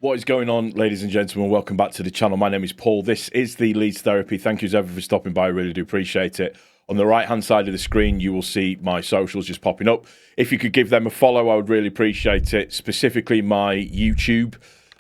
What is going on, ladies and gentlemen? Welcome back to the channel. My name is Paul. This is the Leeds Therapy. Thank you as ever for stopping by. I really do appreciate it. On the right-hand side of the screen, you will see my socials just popping up. If you could give them a follow, I would really appreciate it. Specifically, my YouTube.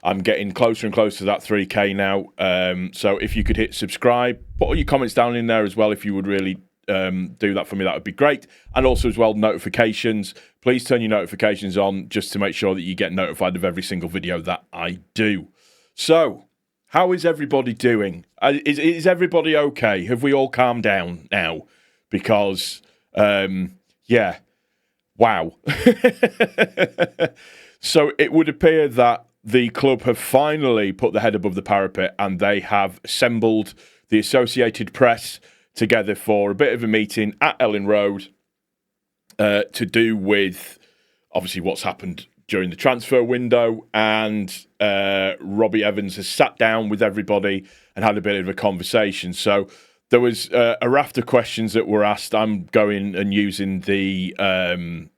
I'm getting closer and closer to that 3K now. So if you could hit subscribe, put all your comments down in there as well. If you would really do that for me, that would be great. And also as well, notifications. Please turn your notifications on just to make sure that you get notified of every single video that I do. So, how is everybody doing? Is everybody okay? Have we all calmed down now? Because, yeah, wow. So it would appear that the club have finally put their head above the parapet and they have assembled the Associated Press together for a bit of a meeting at Ellen Road to do with, obviously, what's happened during the transfer window. And Robbie Evans has sat down with everybody and had a bit of a conversation. So there was a raft of questions that were asked. I'm going and using the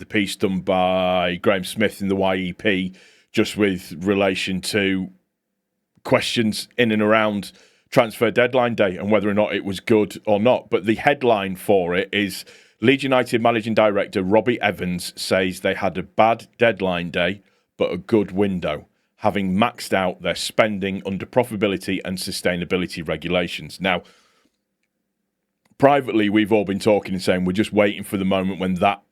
piece done by Graham Smith in the YEP, just with relation to questions in and around transfer deadline day and whether or not it was good or not. But the headline for it is Leeds United Managing Director Robbie Evans says they had a bad deadline day but a good window, having maxed out their spending under profitability and sustainability regulations. Now, privately, we've all been talking and saying we're just waiting for the moment when that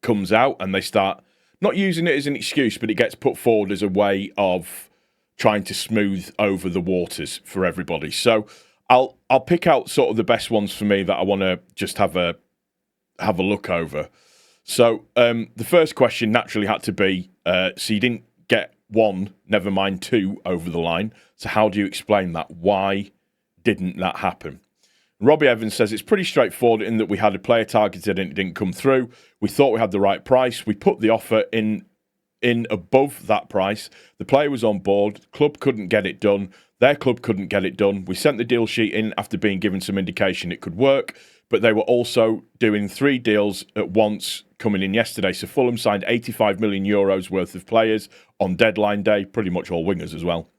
comes out and they start not using it as an excuse, but it gets put forward as a way of trying to smooth over the waters for everybody. So I'll pick out sort of the best ones for me that I want to just have a look over. So the first question naturally had to be, so you didn't get one, never mind two, over the line. So how do you explain that? Why didn't that happen? Robbie Evans says it's pretty straightforward in that we had a player targeted and it didn't come through. We thought we had the right price. We put the offer in above that price. The player was on board. Club couldn't get it done. Their club couldn't get it done. We sent the deal sheet in after being given some indication it could work, but they were also doing 3 deals at once coming in yesterday. So Fulham signed 85 million euros worth of players on deadline day, pretty much all wingers as well.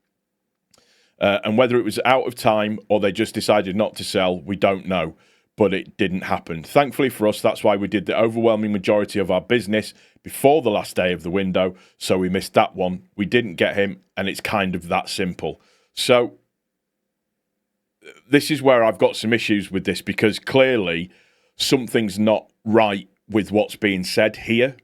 And whether it was out of time or they just decided not to sell, we don't know. But it didn't happen. Thankfully for us, that's why we did the overwhelming majority of our business before the last day of the window. So we missed that one. We didn't get him, and it's kind of that simple. So this is where I've got some issues with this, because clearly something's not right with what's being said here.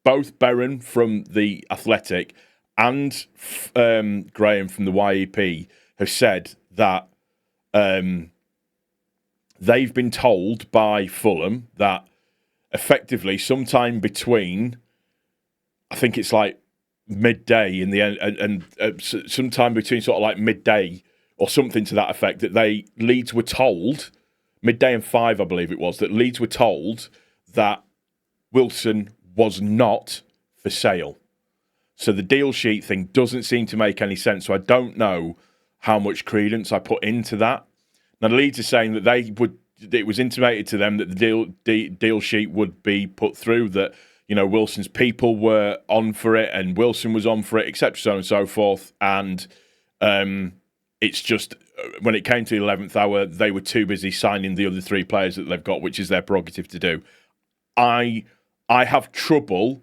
Both Berren from The Athletic and Graham from the YEP have said that they've been told by Fulham that effectively sometime between, I think it's like midday in the end, and sometime between sort of like midday or something to that effect, that Leeds were told, midday and 5, I believe it was, that Leeds were told that Wilson was not for sale. So the deal sheet thing doesn't seem to make any sense. So I don't know how much credence I put into that. Now, the Leeds are saying that it was intimated to them that the deal sheet would be put through, that, you know, Wilson's people were on for it and Wilson was on for it, etc., so on and so forth. And it's just, when it came to the 11th hour, they were too busy signing the other 3 players that they've got, which is their prerogative to do. I have trouble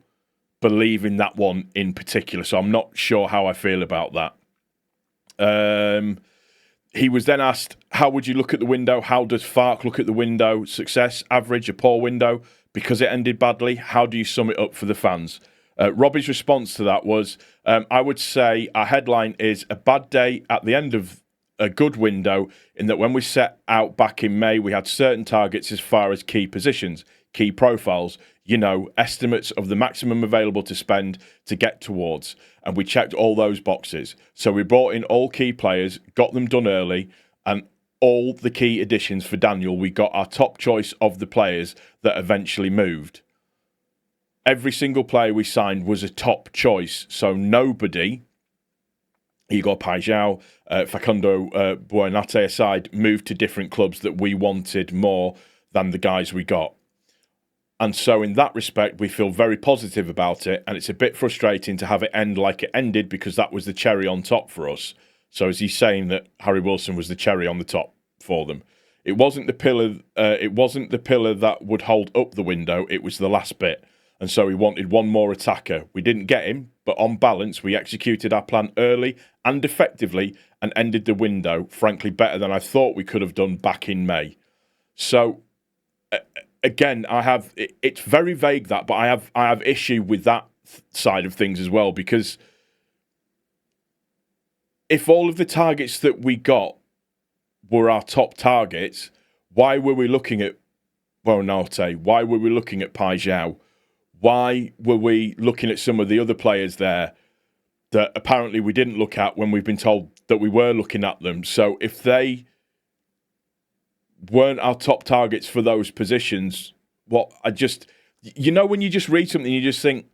believing that one in particular, so I'm not sure how I feel about that. He was then asked, how would you look at the window? How does Fark look at the window? Success, average, a poor window? Because it ended badly, how do you sum it up for the fans? Robbie's response to that was, I would say our headline is a bad day at the end of a good window, in that when we set out back in May, we had certain targets as far as key positions, key profiles, you know, estimates of the maximum available to spend to get towards. And we checked all those boxes. So we brought in all key players, got them done early, and all the key additions for Daniel, we got our top choice of the players that eventually moved. Every single player we signed was a top choice. So nobody, Igor Paixão, Facundo Buonate aside, moved to different clubs that we wanted more than the guys we got. And so in that respect, we feel very positive about it. And it's a bit frustrating to have it end like it ended because that was the cherry on top for us. So is he saying that Harry Wilson was the cherry on the top for them? It wasn't the pillar. It wasn't the pillar that would hold up the window. It was the last bit. And so he wanted one more attacker. We didn't get him, but on balance, we executed our plan early and effectively and ended the window, frankly, better than I thought we could have done back in May. So, again, it's very vague that, but I have issue with that side of things as well, because if all of the targets that we got were our top targets, why were we looking at Buonanotte? Why were we looking at Pai Zhao? Why were we looking at some of the other players there that apparently we didn't look at when we've been told that we were looking at them? So if they weren't our top targets for those positions, when you just read something, you just think,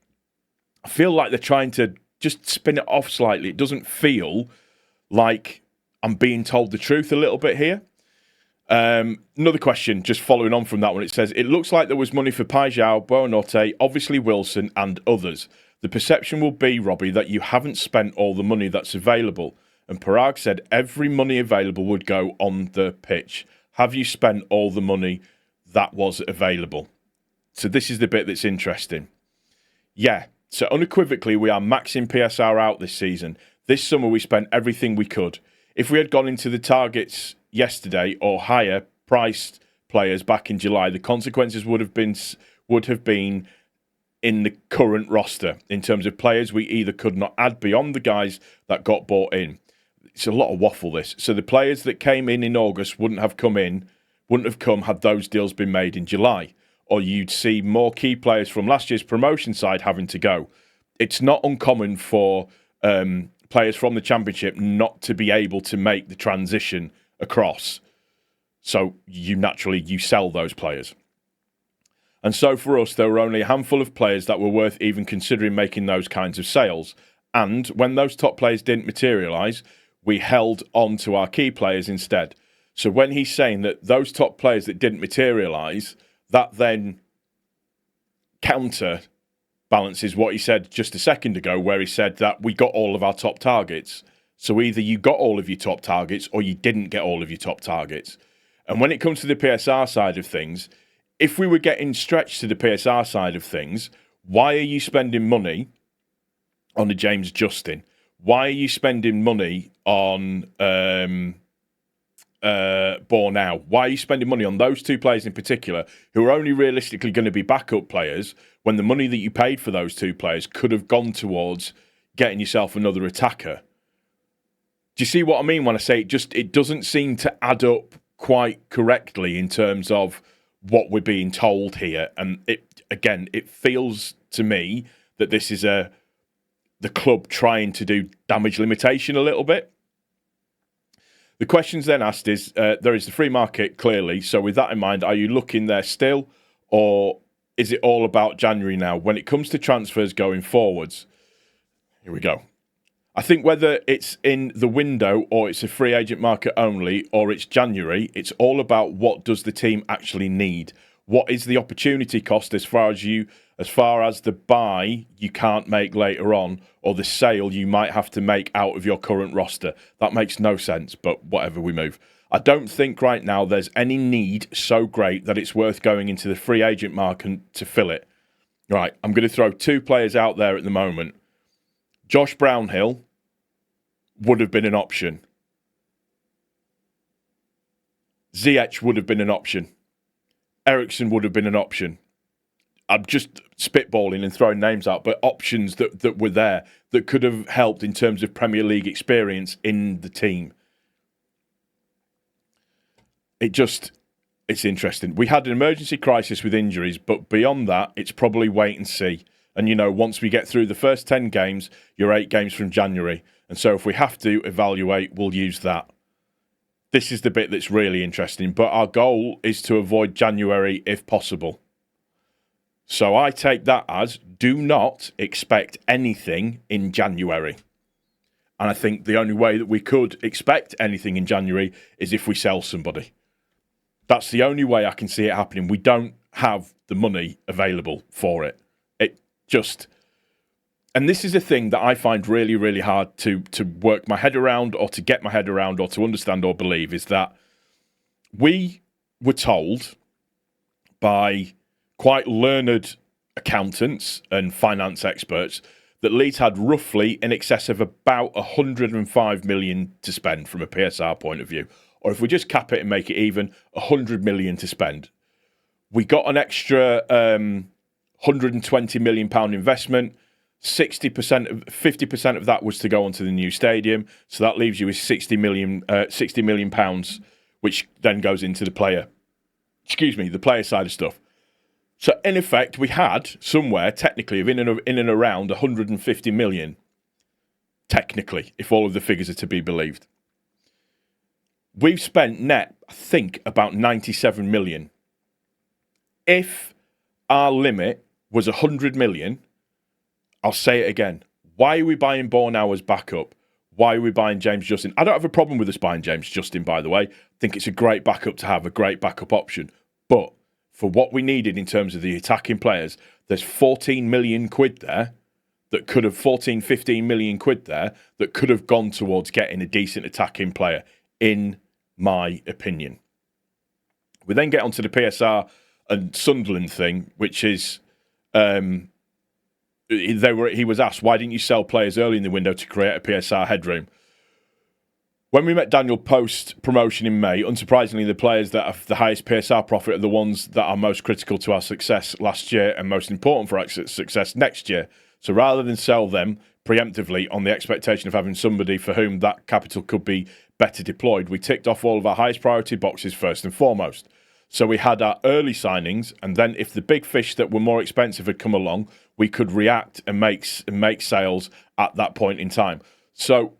I feel like they're trying to just spin it off slightly. It doesn't feel like I'm being told the truth a little bit here. Another question, just following on from that one, it says, it looks like there was money for Pai Zhao, Buonanotte, obviously Wilson and others. The perception will be, Robbie, that you haven't spent all the money that's available. And Parag said every money available would go on the pitch. Have you spent all the money that was available? So this is the bit that's interesting. Yeah, so unequivocally, we are maxing PSR out this season. This summer, we spent everything we could. If we had gone into the targets yesterday or higher priced players back in July, the consequences would have been in the current roster in terms of players we either could not add beyond the guys that got bought in. It's a lot of waffle, this. So the players that came in August wouldn't have come had those deals been made in July. Or you'd see more key players from last year's promotion side having to go. It's not uncommon for players from the Championship not to be able to make the transition across. So you sell those players. And so for us, there were only a handful of players that were worth even considering making those kinds of sales. And when those top players didn't materialise, we held on to our key players instead. So when he's saying that those top players that didn't materialise, that then counterbalances what he said just a second ago, where he said that we got all of our top targets. So either you got all of your top targets or you didn't get all of your top targets. And when it comes to the PSR side of things, if we were getting stretched to the PSR side of things, why are you spending money on a James Justin? Why are you spending money on Bornau? Why are you spending money on those two players in particular who are only realistically going to be backup players when the money that you paid for those two players could have gone towards getting yourself another attacker? Do you see what I mean when I say it doesn't seem to add up quite correctly in terms of what we're being told here? And it feels to me that this is the club trying to do damage limitation a little bit. The questions then asked is, there is the free market, clearly. So with that in mind, are you looking there still? Or is it all about January now? When it comes to transfers going forwards, here we go. I think whether it's in the window or it's a free agent market only or it's January, it's all about what does the team actually need? What is the opportunity cost as far as the buy you can't make later on or the sale you might have to make out of your current roster? That makes no sense, but whatever, we move. I don't think right now there's any need so great that it's worth going into the free agent market to fill it. Right, I'm going to throw two players out there at the moment. Josh Brownhill would have been an option. Ziyech would have been an option. Ericsson would have been an option. I'm just spitballing and throwing names out, but options that were there that could have helped in terms of Premier League experience in the team. It's interesting. We had an emergency crisis with injuries, but beyond that, it's probably wait and see. And, once we get through the first 10 games, you're 8 games from January. And so if we have to evaluate, we'll use that. This is the bit that's really interesting. But our goal is to avoid January if possible. So I take that as do not expect anything in January. And I think the only way that we could expect anything in January is if we sell somebody. That's the only way I can see it happening. We don't have the money available for it. It just... And this is a thing that I find really, really hard to work my head around or to get my head around or to understand or believe, is that we were told by quite learned accountants and finance experts that Leeds had roughly in excess of about 105 million to spend from a PSR point of view. Or if we just cap it and make it even, 100 million to spend. We got an extra 120 million pound investment. 50% of that was to go onto the new stadium, so that leaves you with 60 million pounds, which then goes into the player side of stuff. So in effect, we had somewhere technically of in and around 150 million, technically, if all of the figures are to be believed. We've spent net, I think, about 97 million. If our limit was 100 million, I'll say it again. Why are we buying Bornau as backup? Why are we buying James Justin? I don't have a problem with us buying James Justin, by the way. I think it's a great backup to have, a great backup option. But for what we needed in terms of the attacking players, there's 14 million quid there that could have, 14, 15 million quid there that could have gone towards getting a decent attacking player, in my opinion. We then get onto the PSR and Sunderland thing, which is... he was asked, why didn't you sell players early in the window to create a PSR headroom? When we met Daniel post-promotion in May, unsurprisingly, the players that have the highest PSR profit are the ones that are most critical to our success last year and most important for our success next year. So rather than sell them preemptively on the expectation of having somebody for whom that capital could be better deployed, we ticked off all of our highest priority boxes first and foremost. So we had our early signings, and then if the big fish that were more expensive had come along, we could react and make sales at that point in time. So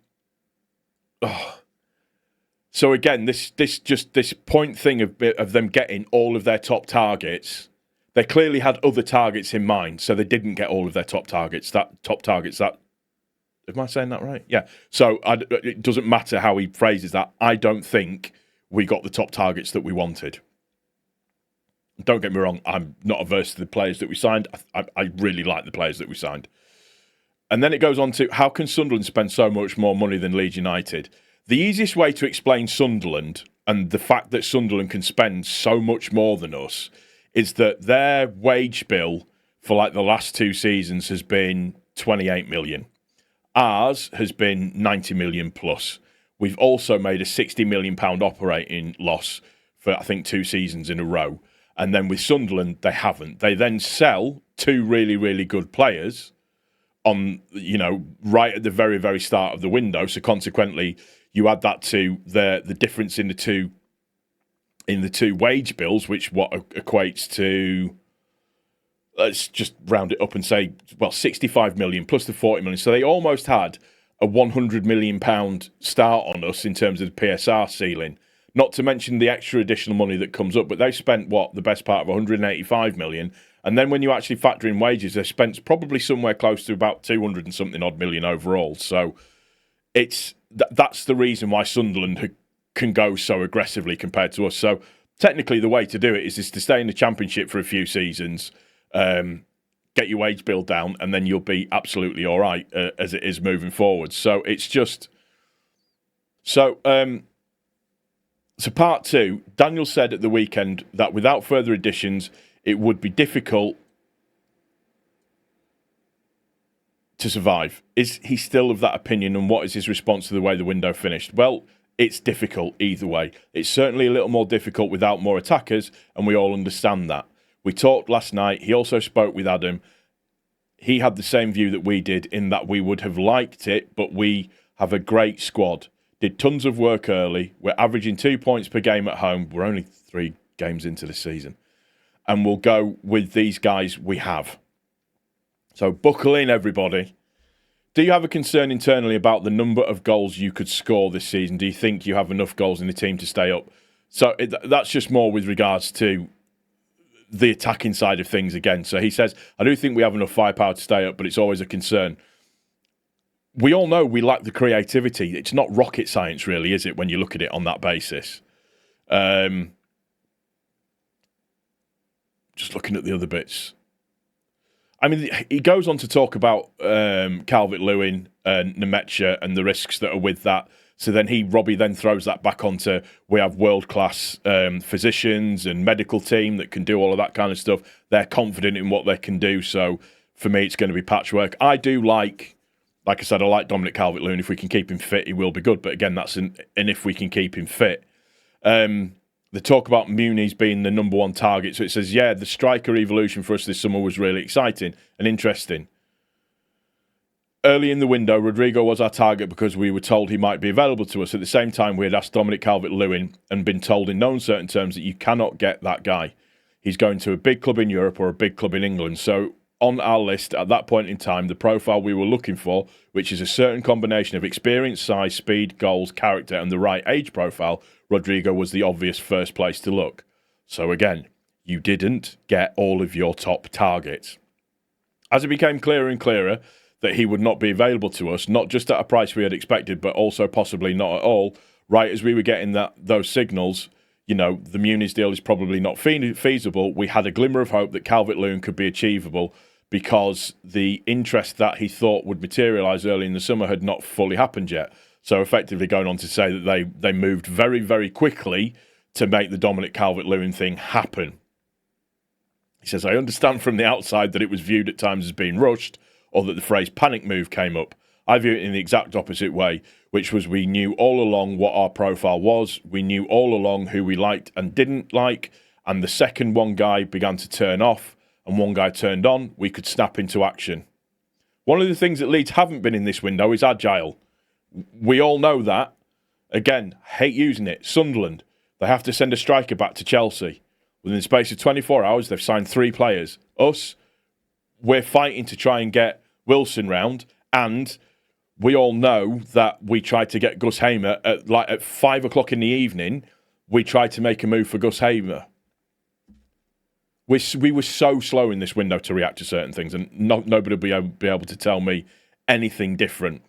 again, this point thing of them getting all of their top targets, they clearly had other targets in mind, so they didn't get all of their top targets. Am I saying that right? Yeah. So it doesn't matter how he phrases that. I don't think we got the top targets that we wanted. Don't get me wrong, I'm not averse to the players that we signed. I really like the players that we signed. And then it goes on to, how can Sunderland spend so much more money than Leeds United? The easiest way to explain Sunderland and the fact that Sunderland can spend so much more than us is that their wage bill for like the last 2 seasons has been 28 million. Ours has been 90 million plus. We've also made a 60 million pound operating loss for, I think, 2 seasons in a row. And then with Sunderland, they haven't. They then sell 2 really, really good players on, right at the very, very start of the window. So consequently, you add that to the difference in the two wage bills, which what equates to, let's just round it up and say, 65 million plus the 40 million. So they almost had a 100 million pound start on us in terms of the PSR ceiling. Not to mention the extra additional money that comes up, but they've spent, the best part of 185 million. And then when you actually factor in wages, they've spent probably somewhere close to about 200 and something odd million overall. So that's the reason why Sunderland can go so aggressively compared to us. So technically the way to do it is to stay in the Championship for a few seasons, get your wage bill down, and then you'll be absolutely all right as it is moving forward. So it's just... So part 2, Daniel said at the weekend that without further additions, it would be difficult to survive. Is he still of that opinion, and what is his response to the way the window finished? Well, it's difficult either way. It's certainly a little more difficult without more attackers, and we all understand that. We talked last night. He also spoke with Adam. He had the same view that we did, in that we would have liked it, but we have a great squad. Did tons of work early. We're averaging 2 points per game at home. We're only 3 games into the season. And we'll go with these guys we have. So buckle in, everybody. Do you have a concern internally about the number of goals you could score this season? Do you think you have enough goals in the team to stay up? So that's just more with regards to the attacking side of things again. So he says, I do think we have enough firepower to stay up, but it's always a concern. We all know we lack the creativity. It's not rocket science, really, is it, when you look at it on that basis? Just looking at the other bits. I mean, he goes on to talk about Calvert-Lewin and Nemecha and the risks that are with that. So then Robbie then throws that back onto, we have world-class physicians and medical team that can do all of that kind of stuff. They're confident in what they can do. So for me, it's going to be patchwork. I do like I said, I like Dominic Calvert-Lewin. If we can keep him fit, he will be good. But again, that's an if we can keep him fit. They talk about Muniz being the number one target. So it says, yeah, the striker evolution for us this summer was really exciting and interesting. Early in the window, Rodrigo was our target because we were told he might be available to us. At the same time, we had asked Dominic Calvert-Lewin and been told in no uncertain terms that you cannot get that guy. He's going to a big club in Europe or a big club in England. So on our list at that point in time, the profile we were looking for, which is a certain combination of experience, size, speed, goals, character, and the right age profile, Rodrigo was the obvious first place to look. So again, you didn't get all of your top targets. As it became clearer and clearer that he would not be available to us, not just at a price we had expected, but also possibly not at all, right as we were getting those signals, the Muniz deal is probably not feasible, we had a glimmer of hope that Calvert-Lewin could be achievable because the interest that he thought would materialise early in the summer had not fully happened yet. So effectively going on to say that they moved very, very quickly to make the Dominic Calvert-Lewin thing happen. He says, I understand from the outside that it was viewed at times as being rushed or that the phrase panic move came up. I view it in the exact opposite way, which was we knew all along what our profile was. We knew all along who we liked and didn't like. And the second one guy began to turn off and one guy turned on, we could snap into action. One of the things that Leeds haven't been in this window is agile. We all know that. Again, hate using it. Sunderland, they have to send a striker back to Chelsea. Within the space of 24 hours, they've signed 3 players. Us, we're fighting to try and get Wilson round, and we all know that we tried to get Gus Hamer at 5 o'clock in the evening. We tried to make a move for Gus Hamer. We were so slow in this window to react to certain things, and nobody will be able to tell me anything different.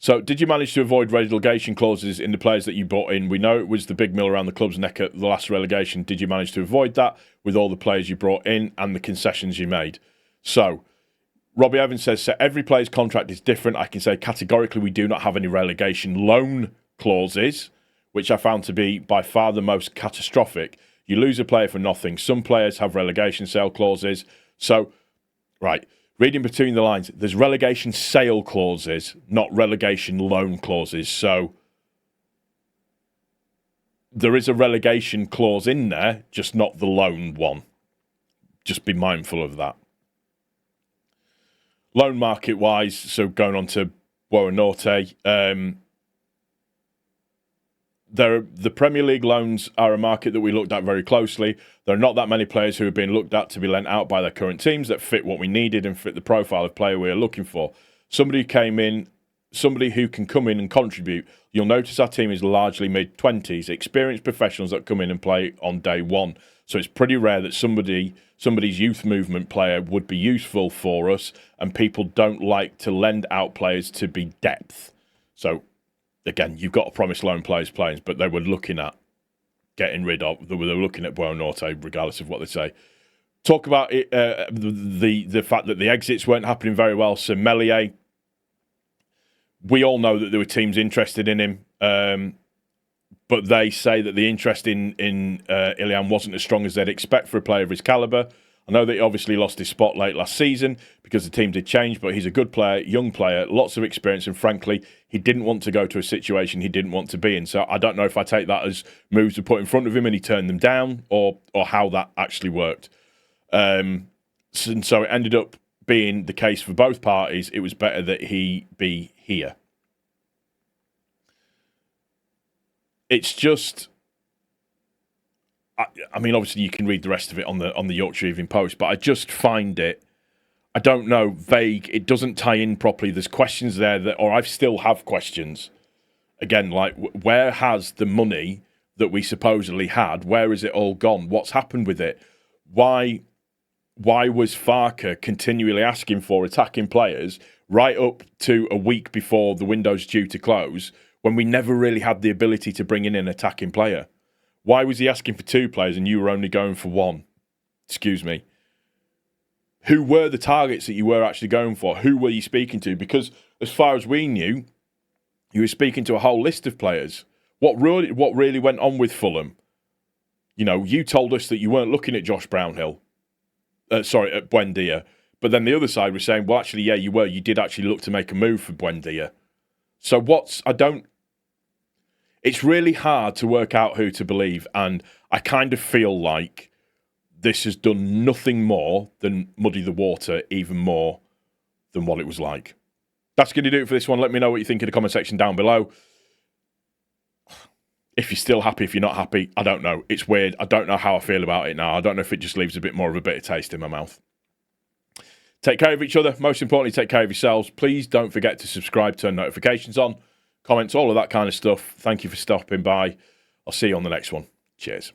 So, did you manage to avoid relegation clauses in the players that you brought in? We know it was the big mill around the club's neck at the last relegation. Did you manage to avoid that with all the players you brought in and the concessions you made? So, Robbie Evans says, so every player's contract is different. I can say categorically we do not have any relegation loan clauses, which I found to be by far the most catastrophic. You lose a player for nothing. Some players have relegation sale clauses. So, right, reading between the lines, there's relegation sale clauses, not relegation loan clauses. So, there is a relegation clause in there, just not the loan one. Just be mindful of that. Loan market-wise, so going on to Buonorte, the Premier League loans are a market that we looked at very closely. There are not that many players who have been looked at to be lent out by their current teams that fit what we needed and fit the profile of player we are looking for. Somebody who can come in and contribute. You'll notice our team is largely mid-20s, experienced professionals that come in and play on day one. So it's pretty rare that somebody's youth movement player would be useful for us, and people don't like to lend out players to be depth. So, again, you've got to promise loan players playing, but they were looking at getting rid of. They were looking at Buonorte, regardless of what they say. Talk about it, the fact that the exits weren't happening very well. So Melier, we all know that there were teams interested in him, but they say that the interest in Ilian wasn't as strong as they'd expect for a player of his calibre. I know that he obviously lost his spot late last season because the team did change, but he's a good player, young player, lots of experience, and frankly, he didn't want to go to a situation he didn't want to be in. So I don't know if I take that as moves were put in front of him and he turned them down, or how that actually worked. And so it ended up being the case for both parties. It was better that he be here. It's just, I mean, obviously you can read the rest of it on the Yorkshire Evening Post, but I just find it, I don't know, vague. It doesn't tie in properly. There's questions there or I still have questions. Again, like, where has the money that we supposedly had, where is it all gone? What's happened with it? Why was Farker continually asking for attacking players right up to a week before the window's due to close, when we never really had the ability to bring in an attacking player? Why was he asking for 2 players and you were only going for 1? excuse me, who were the targets that you were actually going for? Who were you speaking to? Because as far as we knew, you were speaking to a whole list of players. What really went on with Fulham? You know, you told us that you weren't looking at Josh Brownhill. At Buendia. But then the other side was saying, well, actually, yeah, you were. You did actually look to make a move for Buendia. So it's really hard to work out who to believe. And I kind of feel like this has done nothing more than muddy the water even more than what it was like. That's going to do it for this one. Let me know what you think in the comment section down below. If you're still happy, if you're not happy, I don't know. It's weird. I don't know how I feel about it now. I don't know if it just leaves a bit more of a bitter taste in my mouth. Take care of each other. Most importantly, take care of yourselves. Please don't forget to subscribe, turn notifications on, comments, all of that kind of stuff. Thank you for stopping by. I'll see you on the next one. Cheers.